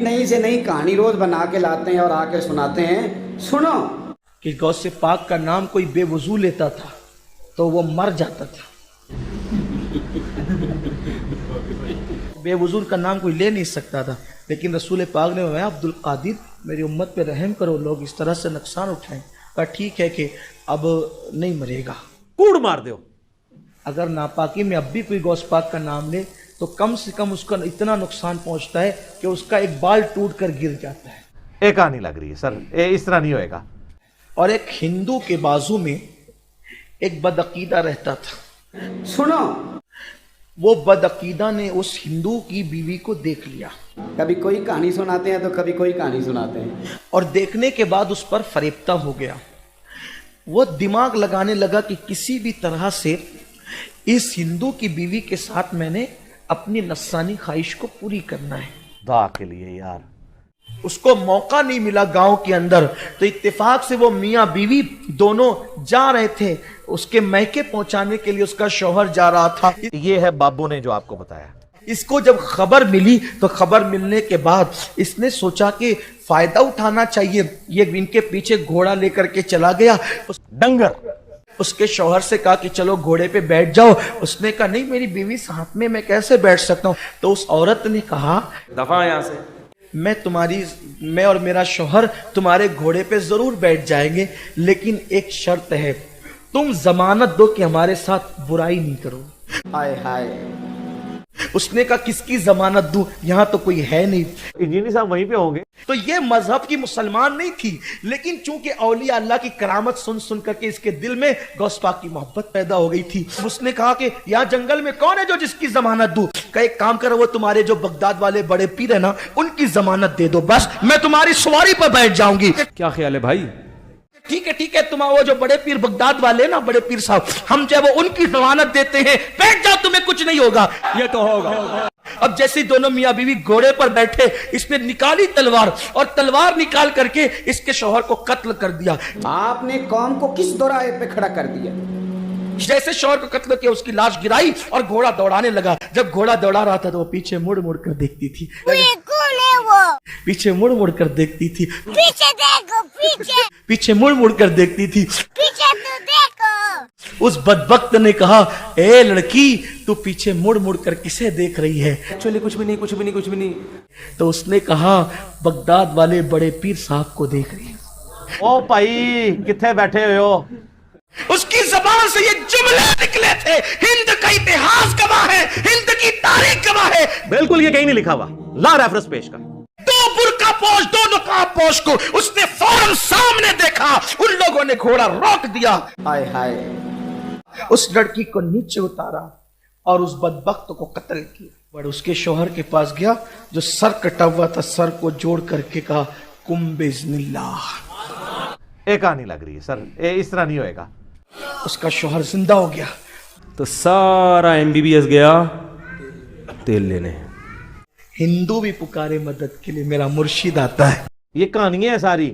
नई से नई कहानी रोज बना के लाते हैं और आके सुनाते हैं। सुनो कि गौस पाक का नाम कोई बेवजू लेता था तो वो मर जाता था। बेवजूर का नाम कोई ले नहीं सकता था, लेकिन रसूल पाक ने मैं अब्दुल कादिर मेरी उम्मत पे रहम करो, लोग इस तरह से नुकसान उठाएं। कहा ठीक है कि अब नहीं मरेगा, कूड़ मार दो। अगर नापाकी में अब भी कोई गौस पाक का नाम ले तो कम से कम उसका इतना नुकसान पहुंचता है कि उसका एक बाल टूट कर गिर जाता है। एक कहानी लग रही है सर, इस तरह नहीं होएगा। और एक हिंदू के बाजू में एक बदअकीदा रहता था। सुनो, वो बदअकीदा ने उस हिंदू की बीवी को देख लिया, कभी कोई कहानी सुनाते हैं तो कभी कोई कहानी सुनाते हैं, और देखने के बाद उस पर फरेबता हो गया। वो दिमाग लगाने लगा कि किसी भी तरह से इस हिंदू की बीवी के साथ मैंने अपनी नस्रानी ख्वाहिश को पूरी करना है। दुआ के लिए यार। उसको मौका नहीं मिला गांव के अंदर, तो इत्तेफाक से वो मियां बीवी दोनों जा रहे थे, उसके मैके पहुंचाने के लिए उसका शौहर जा रहा था। ये है बाबू ने जो आपको बताया। इसको जब खबर मिली तो खबर मिलने के बाद इसने सोचा कि फायदा उठाना चाहिए, ये इनके पीछे घोड़ा लेकर के चला गया। डंगर उसके शौहर से कहा कि चलो घोड़े पे बैठ जाओ। उसने कहा नहीं, मेरी बीवी साथ में, मैं कैसे बैठ सकता हूँ। तो उस औरत ने कहा दफा यहां से, मैं और मेरा शौहर तुम्हारे घोड़े पे जरूर बैठ जाएंगे, लेकिन एक शर्त है, तुम जमानत दो कि हमारे साथ बुराई नहीं करो। हाय हाय। उसने कहा किसकी जमानत दूं, यहां तो कोई है नहीं। इंजीनियर साहब वहीं पे होंगे। तो ये मजहब की मुसलमान नहीं थी, लेकिन चूंकि औलिया अल्लाह की करामत सुन सुन करके इसके दिल में गौस पाक की मोहब्बत पैदा हो गई थी। उसने कहा कि यहाँ जंगल में कौन है जो जिसकी जमानत दूं। का एक काम करो, वो तुम्हारे जो बगदाद वाले बड़े पीर है ना, उनकी जमानत दे दो, बस मैं तुम्हारी सवारी पर बैठ जाऊंगी। क्या ख्याल है भाई? ठीक है, तुम वो जो बड़े पीर बगदाद वाले ना, बड़े पीर साहब, हम जब उनकी जमानत देते हैं, बैठ जाओ, तुम्हें कुछ नहीं होगा। ये तो होगा। अब जैसे दोनों मियां बीवी घोड़े पर बैठे, इसने निकाली तलवार और तलवार निकाल करके इसके शौहर को कत्ल कर दिया। आपने कौम को किस दोराहे पे खड़ा कर दिया? जैसे शौहर को कत्ल किया, उसकी लाश गिराई और घोड़ा दौड़ाने लगा। जब घोड़ा दौड़ा रहा था तो वो पीछे मुड़ मुड़ कर देखती थी, पीछे मुड़ मुड़ कर देखती थी, पीछे देखो, पीछे मुड़ मुड़ कर देखती थी। पीछे तो देखो। उस बदबख्त ने कहा, ए लड़की, तू पीछे मुड़ मुड़ कर किसे देख रही है? एक्चुअली कुछ भी नहीं। तो उसने कहा, बगदाद वाले बड़े पीर साहब को देख रही है। ओ भाई किथे बैठे हुए हो? उसकी जबान से ये जुमले निकले थे, हिंद का इतिहास गवाह है, हिंद की तारीख गवाह है। बिल्कुल ये कहीं नहीं लिखा हुआ, ला रेफरेंस पेश कर। दो बुर्का पोश, दो नकाब पोश को उसने फौरन सामने देखा। उन लोगों ने घोड़ा रोक दिया। हाय हाय। उस लड़की को नीचे उतारा और उस बदबख्त को कत्ल किया। बट उसके शौहर के पास गया, जो सर कटा हुआ था, सर को जोड़ करके कहा, कुम बिस्मिल्लाह। एक कहानी लग रही है सर, इस तरह नहीं होएगा। उसका शौहर जिंदा हो गया। तो सारा MBBS गया तेल लेने। हिंदू भी पुकारे मदद के लिए, मेरा मुर्शिद आता है। ये कहानियां है सारी।